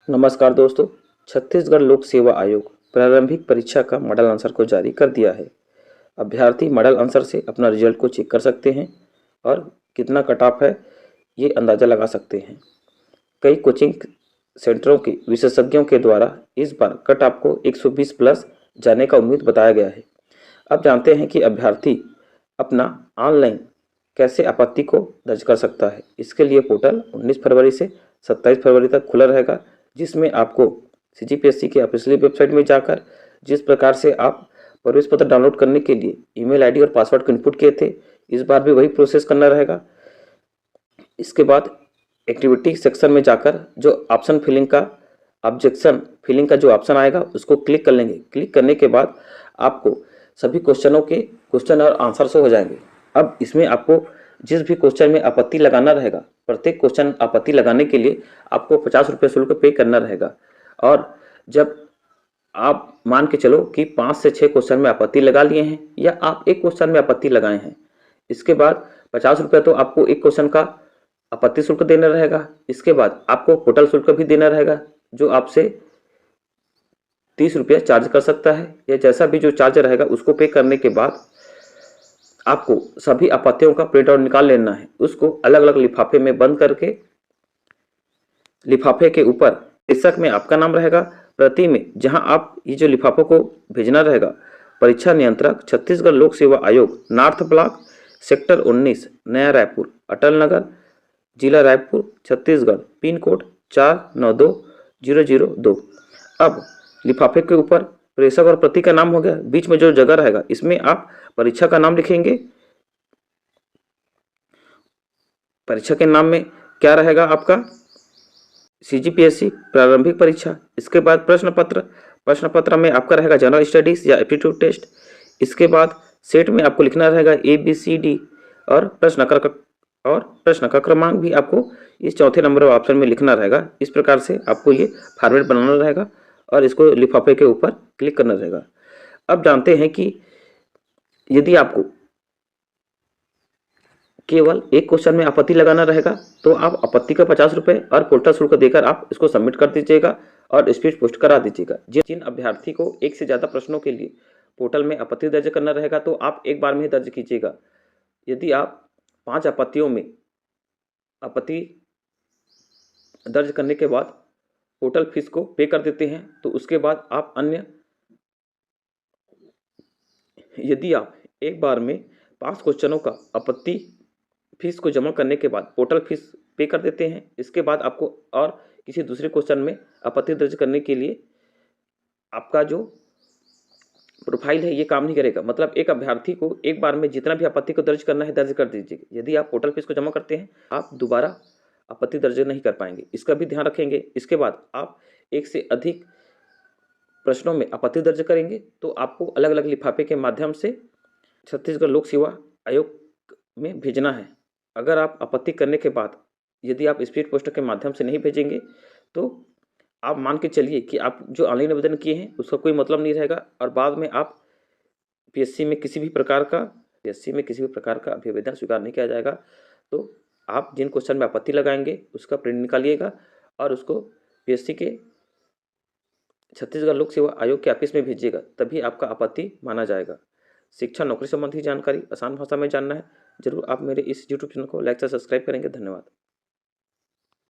नमस्कार दोस्तों। छत्तीसगढ़ लोक सेवा आयोग प्रारंभिक परीक्षा का मॉडल आंसर को जारी कर दिया है। अभ्यर्थी मॉडल आंसर से अपना रिजल्ट को चेक कर सकते हैं और कितना कट ऑफ है ये अंदाज़ा लगा सकते हैं। कई कोचिंग सेंटरों के विशेषज्ञों के द्वारा इस बार कट ऑफ को 120 प्लस जाने का उम्मीद बताया गया है। अब जानते हैं कि अभ्यर्थी अपना ऑनलाइन कैसे आपत्ति को दर्ज कर सकता है। इसके लिए पोर्टल 19 फरवरी से 27 फरवरी तक खुला रहेगा, जिसमें आपको सीजीपीएससी की ऑफिशियल वेबसाइट में जाकर जिस प्रकार से आप प्रवेश पत्र डाउनलोड करने के लिए ईमेल आईडी और पासवर्ड को इनपुट किए थे, इस बार भी वही प्रोसेस करना रहेगा। इसके बाद एक्टिविटी सेक्शन में जाकर जो ऑप्शन फिलिंग का ऑब्जेक्शन फिलिंग का जो ऑप्शन आएगा उसको क्लिक कर लेंगे। क्लिक करने के बाद आपको सभी क्वेश्चनों के क्वेश्चन और आंसर शो हो जाएंगे। अब इसमें आपको जिस भी क्वेश्चन में आपत्ति लगाना रहेगा, प्रत्येक क्वेश्चन आपत्ति लगाने के लिए आपको 50 रुपये शुल्क पे करना रहेगा। और जब आप मान के चलो कि 5 से 6 क्वेश्चन में आपत्ति लगा लिए हैं या आप एक क्वेश्चन में आपत्ति लगाए हैं, इसके बाद 50 रुपये तो आपको एक क्वेश्चन का आपत्ति शुल्क देना रहेगा। इसके बाद आपको पोर्टल शुल्क भी देना रहेगा, जो आपसे 30 रुपये चार्ज कर सकता है, या जैसा भी जो चार्ज रहेगा उसको पे करने के बाद आपको सभी आपत्तियों का प्रिंट आउट निकाल लेना है। उसको अलग अलग लिफाफे में बंद करके लिफाफे के ऊपर शीर्षक में आपका नाम रहेगा, प्रति में जहां आप ये जो लिफाफों को भेजना रहेगा, परीक्षा नियंत्रक छत्तीसगढ़ लोक सेवा आयोग, नॉर्थ ब्लॉक, सेक्टर 19, नया रायपुर, अटल नगर, जिला रायपुर, छत्तीसगढ़, पिन कोड 492002। अब लिफाफे के ऊपर प्रेषक और प्रति का नाम हो गया, बीच में जो जगह रहेगा इसमें आप परीक्षा का नाम लिखेंगे। परीक्षा के नाम में क्या रहेगा आपका? सीजीपीएससी प्रारंभिक परीक्षा। इसके बाद प्रश्न पत्र में आपका रहेगा जनरल स्टडीज या एप्टीट्यूड टेस्ट। इसके बाद सेट में आपको लिखना रहेगा ABCD और प्रश्न का क्रमांक भी आपको इस चौथे नंबर ऑप्शन में लिखना रहेगा। इस प्रकार से आपको ये फॉर्मेट बनाना रहेगा और इसको लिफाफे के ऊपर क्लिक करना रहेगा। अब जानते हैं कि यदि आपको केवल एक क्वेश्चन में आपत्ति लगाना रहेगा तो आप आपत्ति का 50 रुपये और पोर्टल शुल्क देकर आप इसको सबमिट कर दीजिएगा और स्पीड पोस्ट करा दीजिएगा। जिन अभ्यर्थी को एक से ज़्यादा प्रश्नों के लिए पोर्टल में आपत्ति दर्ज करना रहेगा तो आप एक बार में ही दर्ज कीजिएगा। यदि आप 5 आपत्तियों में आपत्ति दर्ज करने के बाद पोर्टल फीस को पे कर देते हैं तो उसके बाद आप यदि आप एक बार में 5 क्वेश्चनों का आपत्ति फीस को जमा करने के बाद पोर्टल फीस पे कर देते हैं, इसके बाद आपको और किसी दूसरे क्वेश्चन में आपत्ति दर्ज करने के लिए आपका जो प्रोफाइल है ये काम नहीं करेगा। मतलब एक अभ्यर्थी को एक बार में जितना भी आपत्ति को दर्ज करना है दर्ज कर दीजिए। यदि आप पोर्टल फीस को जमा करते हैं आप दोबारा आपत्ति दर्ज नहीं कर पाएंगे, इसका भी ध्यान रखेंगे। इसके बाद आप एक से अधिक प्रश्नों में आपत्ति दर्ज करेंगे तो आपको अलग अलग लिफाफे के माध्यम से छत्तीसगढ़ लोक सेवा आयोग में भेजना है। अगर आप आपत्ति करने के बाद यदि आप स्पीड पोस्ट के माध्यम से नहीं भेजेंगे तो आप मान के चलिए कि आप जो ऑनलाइन आवेदन किए हैं उसका कोई मतलब नहीं रहेगा और बाद में आप पीएससी में किसी भी प्रकार का अभिवेदन स्वीकार नहीं किया जाएगा। तो आप जिन क्वेश्चन में आपत्ति लगाएंगे उसका प्रिंट निकालिएगा और उसको पीएससी के छत्तीसगढ़ लोक सेवा आयोग के ऑफिस में भेजिएगा, तभी आपका आपत्ति माना जाएगा। शिक्षा नौकरी संबंधी जानकारी आसान भाषा में जानना है, जरूर आप मेरे इस YouTube चैनल को लाइक से सब्सक्राइब करेंगे। धन्यवाद।